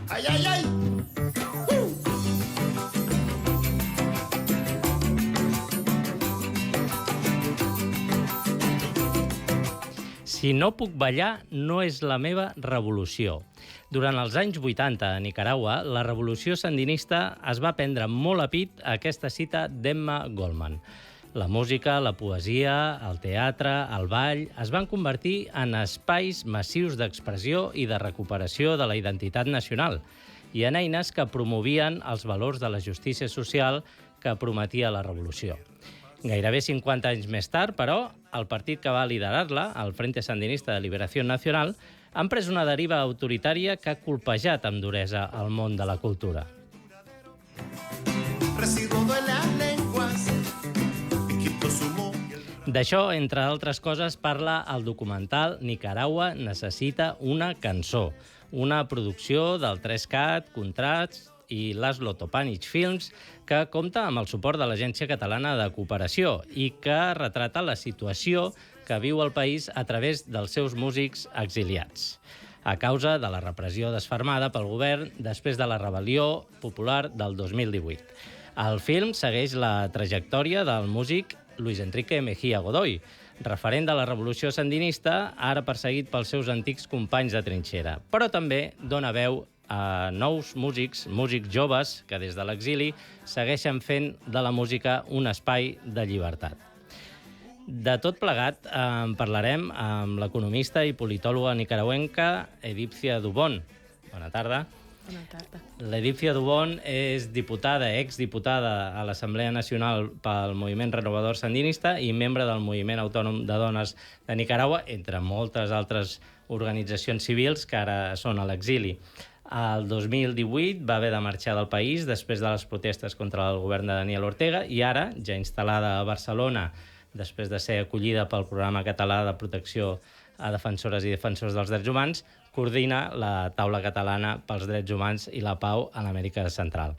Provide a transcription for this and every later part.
¡Ay, ay, ay! Si no puc ballar, no és la meva revolució. Durant els anys 80 a Nicaragua, la revolució sandinista es va prendre molt a pit a aquesta cita d'Emma Goldman. La música, la poesia, el teatre, el ball es van convertir en espais massius d'expressió i de recuperació de la identitat nacional i en eines que promovien els valors de la justícia social que prometia la revolució. Gairebé 50 anys més tard, però, el partit que va liderar-la, el Frente Sandinista de Liberació Nacional, han pres una deriva autoritària que ha colpejat amb duresa el món de la cultura. D'això, entre altres coses, parla el documental Nicaragua necessita una cançó, una producció del 3CAT, Contrats i Laszlo Topanich Films, que compta amb el suport de l'Agència Catalana de Cooperació i que retrata la situació que viu el país a través dels seus músics exiliats, a causa de la repressió desfermada pel govern després de la rebel·lió popular del 2018. El film segueix la trajectòria del músic Luis Enrique Mejía Godoy, referent de la revolució sandinista, ara perseguit pels seus antics companys de trinxera, però també dona veu a nous músics joves que des de l'exili segueixen fent de la música un espai de llibertat. De tot plegat en parlarem amb l'economista i politòloga nicaragüenca Edípcia Dubón. Bona tarda. Bona tarda. L'Edípcia Dubón és diputada, exdiputada a l'Assemblea Nacional pel Moviment Renovador Sandinista i membre del Moviment Autònom de Dones de Nicaragua, entre moltes altres organitzacions civils que ara són a l'exili. El 2018 va haver de marxar del país després de les protestes contra el govern de Daniel Ortega i ara, ja instal·lada a Barcelona, després de ser acollida pel Programa Català de Protecció a Defensores i Defensors dels Drets Humans, coordina la Taula Catalana pels Drets Humans i la Pau a l'Amèrica Central.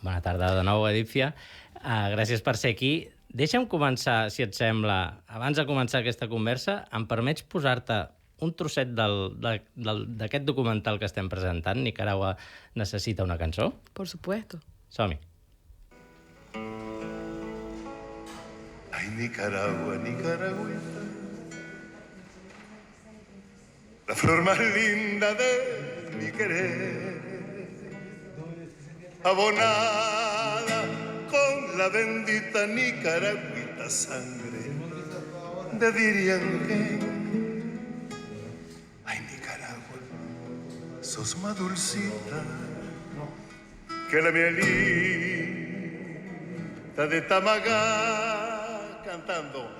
Bona tarda de nou, Edípcia. Gràcies per ser aquí. Deixa'm començar, si et sembla, abans de començar aquesta conversa, em permets posar-te un trosset d'aquest documental que estem presentant, Nicaragua necessita una cançó? Por supuesto. Som-hi. Ay, Nicaragua, Nicaragüita, la flor más linda de mi querer, abonada con la bendita nicaragüita sangre de Dirianquén. Ay, Nicaragua, sos más dulcita que la mielita de Tamagá cantando.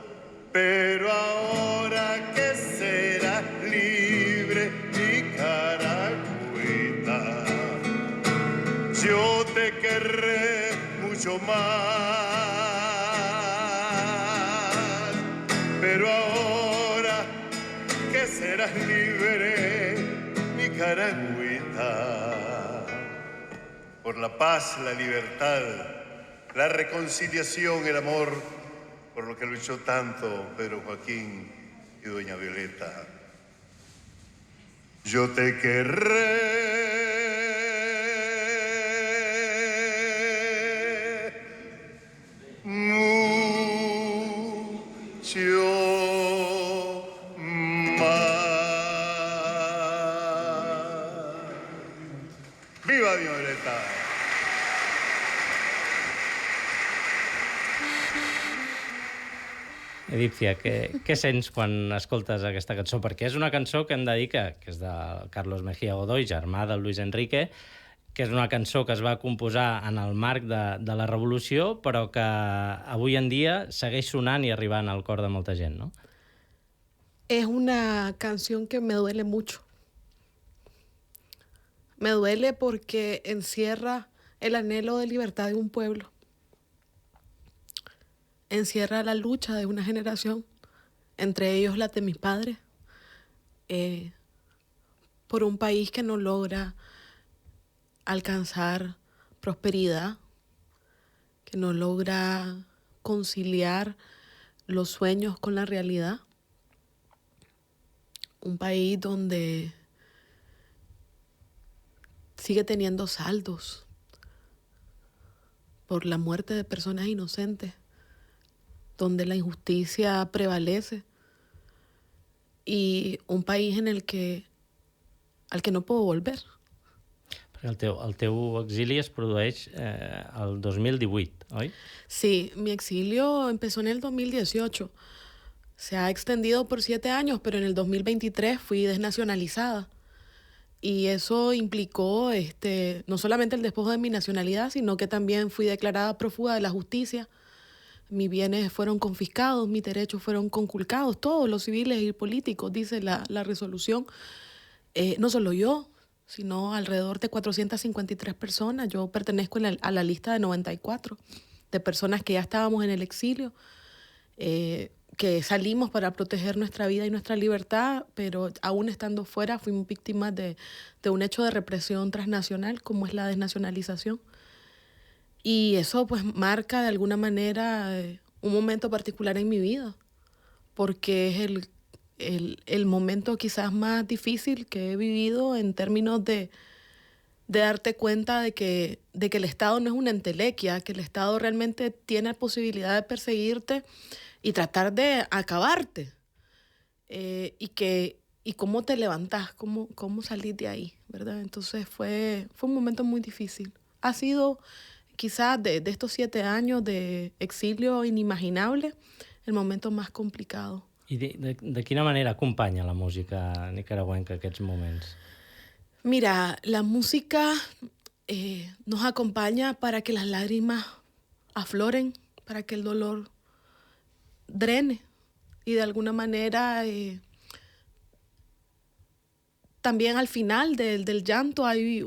Pero ahora que será libre, Nicaragüita, yo te querré mucho más. Pero ahora que serás libre, Nicaragüita, por la paz, la libertad, la reconciliación, el amor, por lo que luchó tanto Pedro Joaquín y doña Violeta. Yo te querré mucho más. ¡Viva doña Violeta! Edípcia, què sents quan escoltes aquesta cançó? Perquè és una cançó que hem de dir que és de Carlos Mejía Godoy, germà del Luis Enrique, que és una cançó que es va composar en el marc de la Revolució, però que avui en dia segueix sonant i arribant al cor de molta gent, no? Es una canción que me duele mucho. Me duele porque encierra el anhelo de libertad de un pueblo. Encierra la lucha de una generación, entre ellos la de mis padres, por un país que no logra alcanzar prosperidad, que no logra conciliar los sueños con la realidad. un país donde sigue teniendo saldos por la muerte de personas inocentes, donde la injusticia prevalece, y un país al que no puedo volver. Perquè el teu exili es produeix el 2018, oi? Sí, mi exilio empezó en el 2018. Se ha extendido por 7 años, pero en el 2023 fui desnacionalizada. Y eso implicó no solamente el despojo de mi nacionalidad, sino que también fui declarada prófuga de la justicia. Mis bienes fueron confiscados, mis derechos fueron conculcados, todos los civiles y políticos, dice la resolución. No solo yo, sino alrededor de 453 personas. Yo pertenezco a la lista de 94 de personas que ya estábamos en el exilio, que salimos para proteger nuestra vida y nuestra libertad, pero aún estando fuera fuimos víctimas de un hecho de represión transnacional como es la desnacionalización. Y eso pues marca de alguna manera un momento particular en mi vida, porque es el momento quizás más difícil que he vivido en términos de darte cuenta de que el Estado no es una entelequia, que el Estado realmente tiene la posibilidad de perseguirte y tratar de acabarte. Y cómo te levantás, cómo salir de ahí, ¿verdad? Entonces fue un momento muy difícil. Ha sido quizás de estos 7 años de exilio inimaginable el momento más complicado. I de quina manera acompanya la música nicaragüenca aquests moments? Mira, la música nos acompaña para que las lágrimas afloren, para que el dolor drene y de alguna manera también al final del llanto hay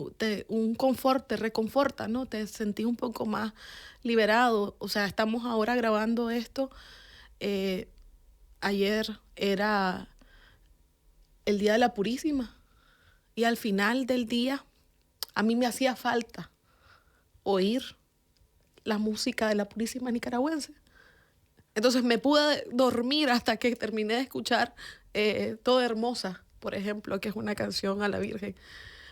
un confort, te reconforta, ¿no? Te sentís un poco más liberado. O sea, estamos ahora grabando esto. Ayer era el Día de la Purísima y al final del día a mí me hacía falta oír la música de la Purísima nicaragüense. Entonces me pude dormir hasta que terminé de escuchar Toda Hermosa, por ejemplo, que es una canción a la Virgen,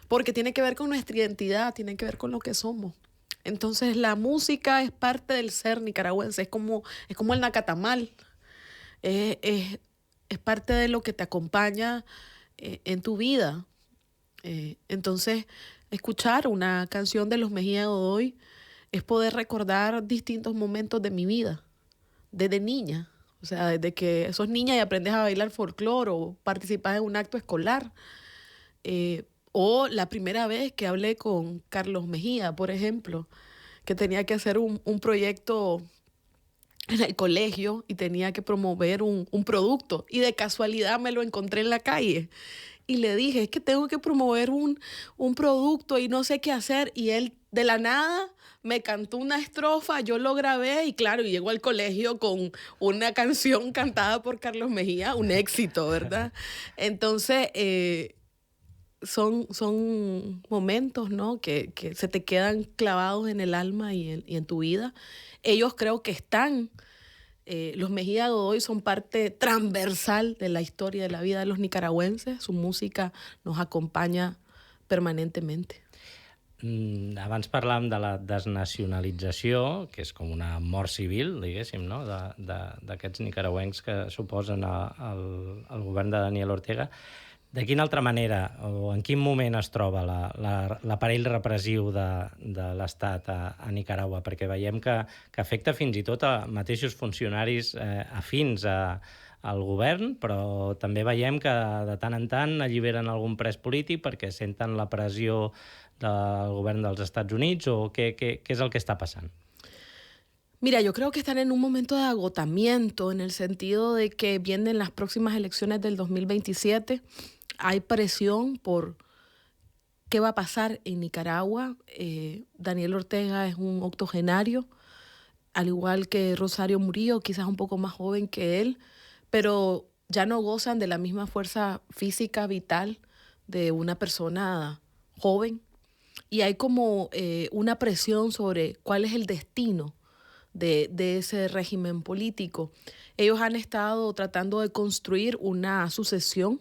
porque tiene que ver con nuestra identidad, tiene que ver con lo que somos. Entonces la música es parte del ser nicaragüense, es como el nacatamal, es parte de lo que te acompaña en tu vida. Entonces escuchar una canción de Los Mejía Godoy es poder recordar distintos momentos de mi vida, desde niña. O sea, desde que sos niña y aprendes a bailar folclore o participas en un acto escolar. O la primera vez que hablé con Carlos Mejía, por ejemplo, que tenía que hacer un proyecto en el colegio y tenía que promover un producto. Y de casualidad me lo encontré en la calle. Y le dije, es que tengo que promover un producto y no sé qué hacer. Y él, de la nada, me cantó una estrofa, yo lo grabé y claro, llegó al colegio con una canción cantada por Carlos Mejía, un éxito, ¿verdad? Entonces, son momentos, ¿no? que se te quedan clavados en el alma y en tu vida. Ellos creo que están... los Mejía Godoy son parte transversal de la historia de la vida de los nicaragüenses. Su música nos acompaña permanentemente. Abans parlàvem de la desnacionalització, que és com una mort civil, diguéssim, no? d'aquests nicaragüencs que suposen el govern de Daniel Ortega. De quina altra manera o en quin moment es troba l'aparell repressiu de l'Estat a Nicaragua? Perquè veiem que afecta fins i tot a mateixos funcionaris afins al govern, però també veiem que de tant en tant alliberen algun pres polític perquè senten la pressió del govern dels Estats Units o què és el que està passant? Mira, yo creo que están en un momento de agotamiento en el sentido de que vienen las próximas elecciones del 2027. Hay presión por qué va a pasar en Nicaragua. Daniel Ortega es un octogenario, al igual que Rosario Murillo, quizás un poco más joven que él, pero ya no gozan de la misma fuerza física, vital de una persona joven. Y hay como una presión sobre cuál es el destino de ese régimen político. Ellos han estado tratando de construir una sucesión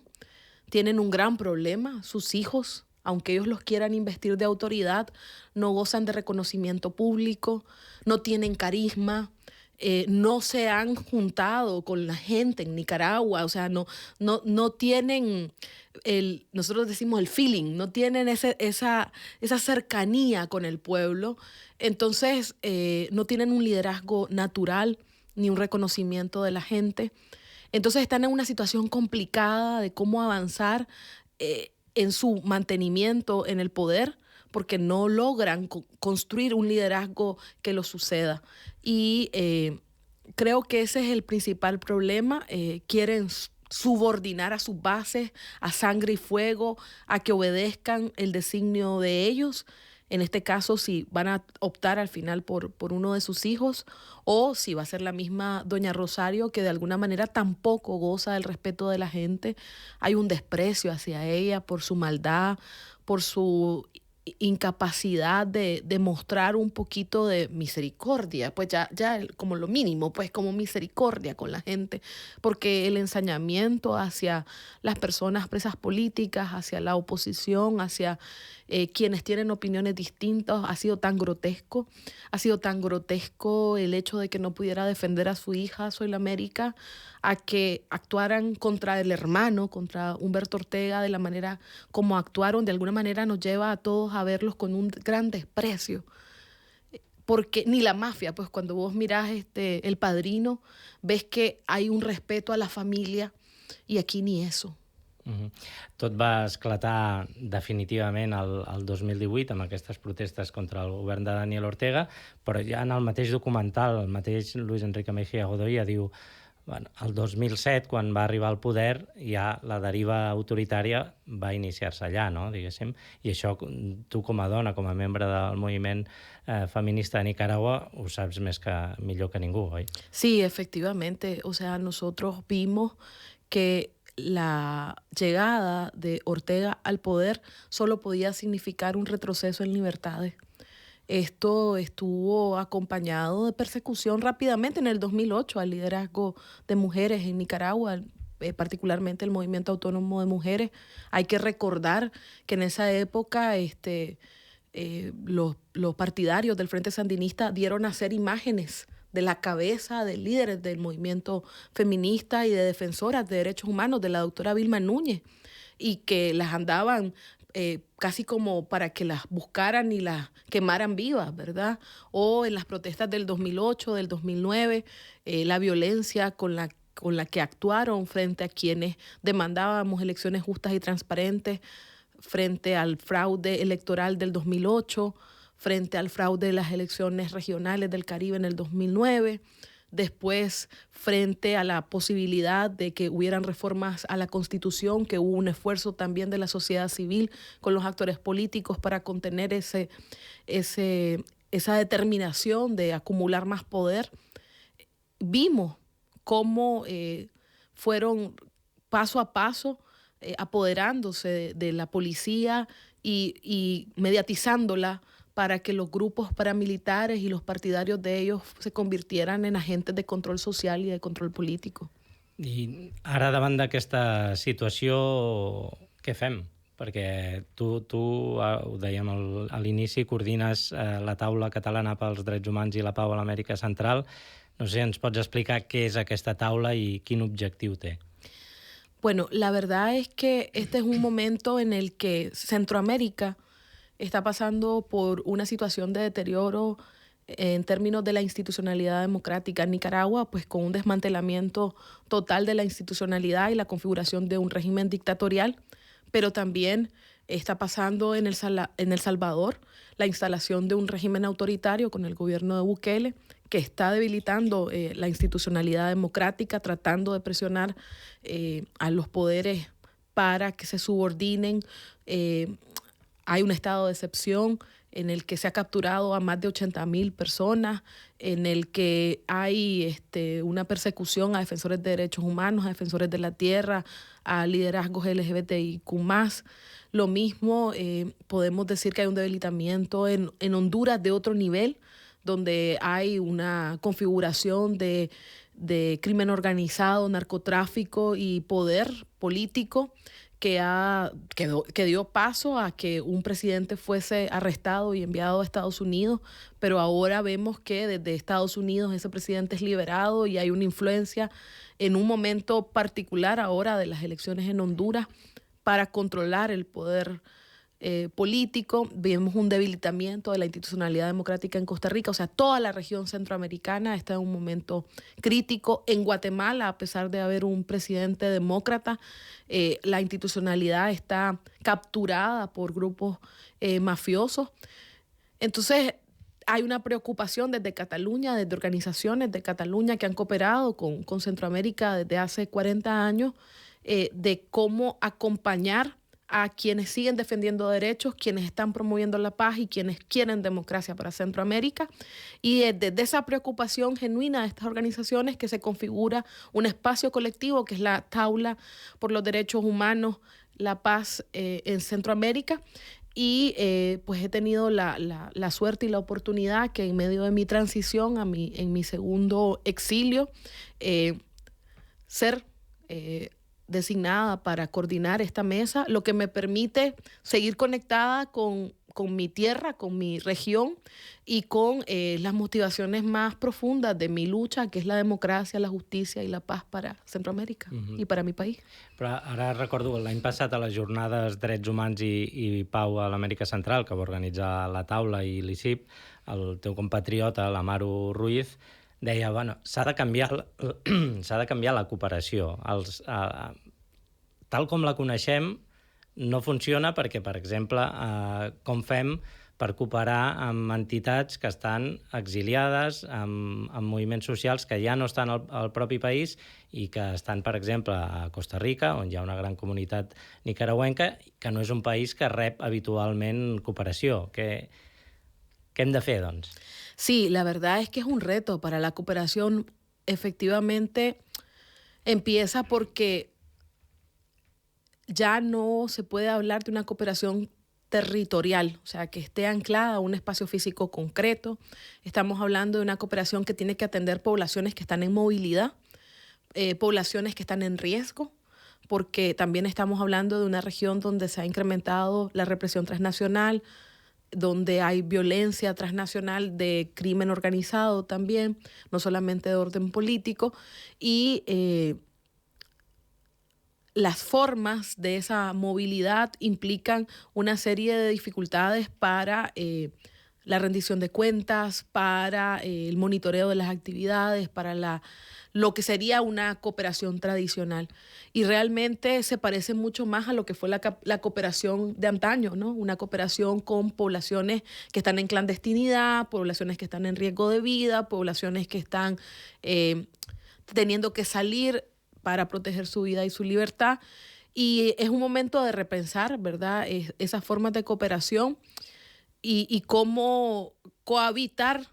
tienen un gran problema. Sus hijos, aunque ellos los quieran investir de autoridad, no gozan de reconocimiento público, no tienen carisma, no se han juntado con la gente en Nicaragua, o sea, no tienen nosotros decimos el feeling, no tienen esa cercanía con el pueblo. Entonces, no tienen un liderazgo natural ni un reconocimiento de la gente. Entonces están en una situación complicada de cómo avanzar en su mantenimiento en el poder, porque no logran construir un liderazgo que lo suceda. Y creo que ese es el principal problema. Quieren subordinar a sus bases a sangre y fuego, a que obedezcan el designio de ellos. En este caso, si van a optar al final por uno de sus hijos, o si va a ser la misma doña Rosario, que de alguna manera tampoco goza del respeto de la gente. Hay un desprecio hacia ella por su maldad, por su incapacidad de mostrar un poquito de misericordia, pues ya como lo mínimo, pues como misericordia con la gente, porque el ensañamiento hacia las personas presas políticas, hacia la oposición, hacia quienes tienen opiniones distintas, ha sido tan grotesco el hecho de que no pudiera defender a su hija, Zoila América, a que actuaran contra el hermano, contra Humberto Ortega, de la manera como actuaron. De alguna manera nos lleva a todos a verlos con un gran desprecio. Porque ni la mafia, pues cuando vos mirás El Padrino, ves que hay un respeto a la familia, y aquí ni eso. Tot va esclatar definitivament el 2018 amb aquestes protestes contra el govern de Daniel Ortega, però ja en el mateix documental, el mateix Luis Enrique Mejía Godoy ja diu, bueno, el 2007, quan va arribar al poder, ja la deriva autoritària va iniciar-se allà, no? Diguéssim. I això, tu com a dona, com a membre del moviment feminista de Nicaragua, ho saps millor que ningú, oi? Sí, efectivamente. O sea, nosotros vimos que la llegada de Ortega al poder solo podía significar un retroceso en libertades. Esto estuvo acompañado de persecución rápidamente en el 2008 al liderazgo de mujeres en Nicaragua, particularmente el Movimiento Autónomo de Mujeres. Hay que recordar que en esa época los partidarios del Frente Sandinista dieron a hacer imágenes de la cabeza de líderes del movimiento feminista y de defensoras de derechos humanos, de la doctora Vilma Núñez, y que las andaban casi como para que las buscaran y las quemaran vivas, ¿verdad? O en las protestas del 2008, del 2009, la violencia con la que actuaron frente a quienes demandábamos elecciones justas y transparentes, frente al fraude electoral del 2008, frente al fraude de las elecciones regionales del Caribe en el 2009, después frente a la posibilidad de que hubieran reformas a la Constitución, que hubo un esfuerzo también de la sociedad civil con los actores políticos para contener esa determinación de acumular más poder. Vimos cómo fueron paso a paso apoderándose de la policía y mediatizándola para que los grupos paramilitares y los partidarios de ellos se convirtieran en agentes de control social y de control político. I ara, davant d'aquesta situació, què fem? Perquè tu ho dèiem a l'inici, coordines la taula catalana pels drets humans i la pau a l'Amèrica Central. No sé, ens pots explicar què és aquesta taula i quin objectiu té? Bueno, la verdad es que este es un momento en el que Centroamérica está pasando por una situación de deterioro en términos de la institucionalidad democrática. En Nicaragua, pues con un desmantelamiento total de la institucionalidad y la configuración de un régimen dictatorial, pero también está pasando en El Salvador la instalación de un régimen autoritario con el gobierno de Bukele, que está debilitando la institucionalidad democrática, tratando de presionar a los poderes para que se subordinen. Hay un estado de excepción en el que se ha capturado a más de 80,000 personas, en el que hay una persecución a defensores de derechos humanos, a defensores de la tierra, a liderazgos LGBTIQ+. Lo mismo podemos decir que hay un debilitamiento en Honduras de otro nivel, donde hay una configuración de de crimen organizado, narcotráfico y poder político que dio paso a que un presidente fuese arrestado y enviado a Estados Unidos, pero ahora vemos que desde Estados Unidos ese presidente es liberado y hay una influencia en un momento particular ahora de las elecciones en Honduras para controlar el poder político. Vemos un debilitamiento de la institucionalidad democrática en Costa Rica, o sea, toda la región centroamericana está en un momento crítico. En Guatemala, a pesar de haber un presidente demócrata, la institucionalidad está capturada por grupos mafiosos. Entonces, hay una preocupación desde Cataluña, desde organizaciones de Cataluña que han cooperado con Centroamérica desde hace 40 años, de cómo acompañar a quienes siguen defendiendo derechos, quienes están promoviendo la paz y quienes quieren democracia para Centroamérica. Y desde esa preocupación genuina de estas organizaciones que se configura un espacio colectivo que es la Taula por los Derechos Humanos, la Paz en Centroamérica. Y pues he tenido la suerte y la oportunidad que en medio de mi transición en mi segundo exilio, ser designada para coordinar esta mesa, lo que me permite seguir conectada con mi tierra, con mi región y con las motivaciones más profundas de mi lucha, que és la democràcia, la justícia i la paz para Centroamèrica i per a mi país. Però ara recordo l'any passat a les jornades Drets Humans i Pau a l'Amèrica Central, que va organitzar la Taula i l'ICIP, el teu compatriota, l'Amaro Ruiz, deia, bueno, s'ha de canviar la cooperació. Tal com la coneixem, no funciona perquè, per exemple, com fem per cooperar amb entitats que estan exiliades, amb moviments socials que ja no estan al propi país i que estan, per exemple, a Costa Rica, on hi ha una gran comunitat nicaragüenca, que no és un país que rep habitualment cooperació. Què hem de fer, doncs? Sí, la verdad es que es un reto para la cooperación. Efectivamente, empieza porque ya no se puede hablar de una cooperación territorial, o sea, que esté anclada a un espacio físico concreto. Estamos hablando de una cooperación que tiene que atender poblaciones que están en movilidad, poblaciones que están en riesgo, porque también estamos hablando de una región donde se ha incrementado la represión transnacional, donde hay violencia transnacional de crimen organizado también, no solamente de orden político, y las formas de esa movilidad implican una serie de dificultades para la rendición de cuentas, para el monitoreo de las actividades, para lo que sería una cooperación tradicional. Y realmente se parece mucho más a lo que fue la cooperación de antaño, ¿no? Una cooperación con poblaciones que están en clandestinidad, poblaciones que están en riesgo de vida, poblaciones que están teniendo que salir para proteger su vida y su libertad. Y es un momento de repensar, ¿verdad?, esas formas de cooperación y cómo cohabitar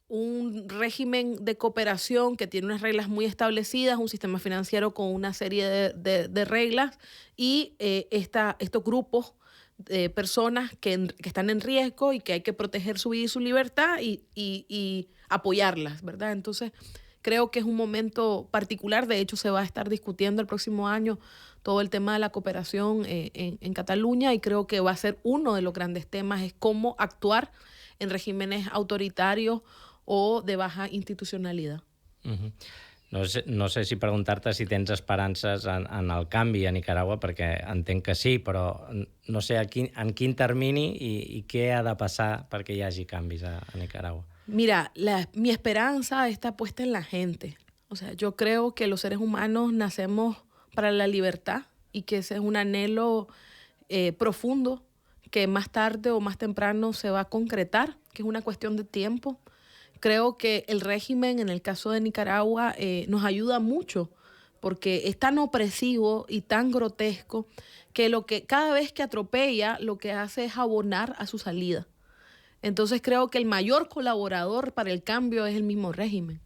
un régimen de cooperación que tiene unas reglas muy establecidas, un sistema financiero con una serie de reglas y estos grupos de personas que están en riesgo y que hay que proteger su vida y su libertad y apoyarlas, ¿verdad? Entonces, creo que es un momento particular. De hecho, se va a estar discutiendo el próximo año todo el tema de la cooperación en Cataluña y creo que va a ser uno de los grandes temas, es cómo actuar en regímenes autoritarios o de baja institucionalitat. No sé si preguntar-te si tens esperances en el canvi a Nicaragua, perquè entenc que sí, però no sé en quin termini i què ha de passar perquè hi hagi canvis a Nicaragua. Mira, mi esperanza está puesta en la gente. O sea, yo creo que los seres humanos nacemos para la libertad y que ese es un anhelo profundo que más tarde o más temprano se va a concretar, que es una cuestión de tiempo. Creo que el régimen, en el caso de Nicaragua, nos ayuda mucho porque es tan opresivo y tan grotesco que cada vez que atropella, lo que hace es abonar a su salida. Entonces creo que el mayor colaborador para el cambio es el mismo régimen.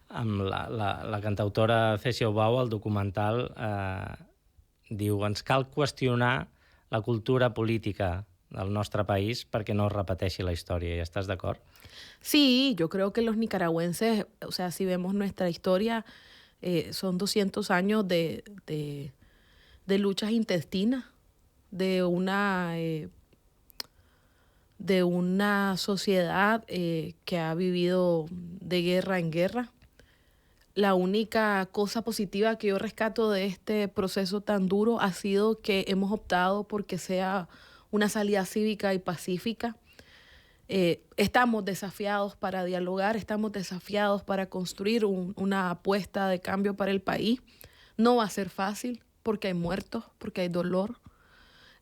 Amb la cantautora Cécia Ubau, al documental, diu: ens cal qüestionar la cultura política del nostre país perquè no es repeteixi la història. ¿Y estás de acuerdo? Sí, yo creo que los nicaragüenses, o sea, si vemos nuestra historia, son 200 años de luchas intestinas, de una sociedad que ha vivido de guerra en guerra. La única cosa positiva que yo rescato de este proceso tan duro ha sido que hemos optado por que sea una salida cívica y pacífica. Estamos desafiados para dialogar, estamos desafiados para construir una apuesta de cambio para el país. No va a ser fácil porque hay muertos, porque hay dolor,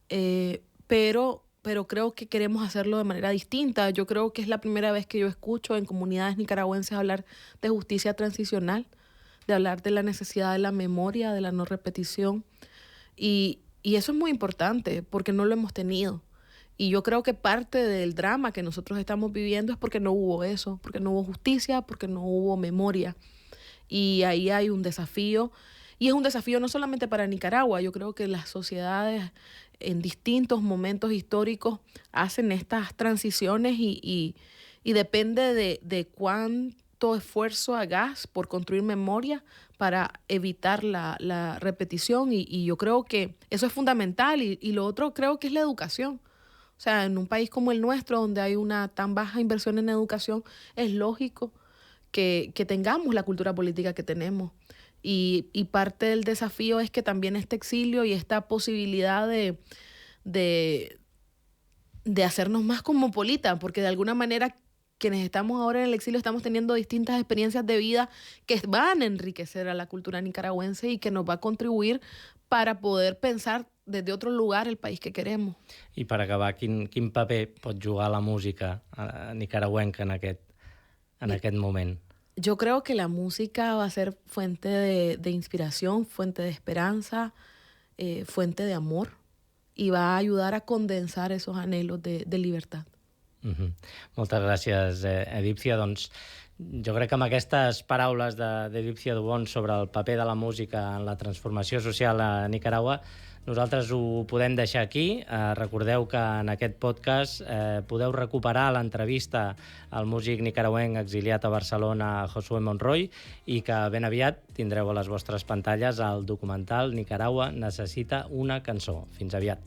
pero creo que queremos hacerlo de manera distinta. Yo creo que es la primera vez que yo escucho en comunidades nicaragüenses hablar de justicia transicional, de hablar de la necesidad de la memoria, de la no repetición. Y eso es muy importante porque no lo hemos tenido. Y yo creo que parte del drama que nosotros estamos viviendo es porque no hubo eso, porque no hubo justicia, porque no hubo memoria. Y ahí hay un desafío. Y es un desafío no solamente para Nicaragua. Yo creo que las sociedades en distintos momentos históricos hacen estas transiciones y depende de cuánto esfuerzo hagas por construir memoria para evitar la repetición. Y yo creo que eso es fundamental. Y lo otro creo que es la educación. O sea, en un país como el nuestro, donde hay una tan baja inversión en educación, es lógico que tengamos la cultura política que tenemos. Y parte del desafío es que también este exilio y esta posibilidad de hacernos más cosmopolitas, porque de alguna manera quienes estamos ahora en el exilio estamos teniendo distintas experiencias de vida que van a enriquecer a la cultura nicaragüense y que nos va a contribuir para poder pensar desde otro lugar el país que queremos. I per acabar, quin paper pot jugar la música nicaragüenca en aquest moment? Yo creo que la música va a ser fuente de inspiración, fuente de esperanza, fuente de amor, y va a ayudar a condensar esos anhelos de libertad. Moltes gràcies, Edípcia. Doncs jo crec que amb aquestes paraules d'Edípcia Dubón sobre el paper de la música en la transformació social a Nicaragua, nosaltres ho podem deixar aquí. Recordeu que en aquest podcast podeu recuperar l'entrevista al músic nicaragüenc exiliat a Barcelona, Josué Monroy, i que ben aviat tindreu a les vostres pantalles el documental Nicaragua necessita una cançó. Fins aviat.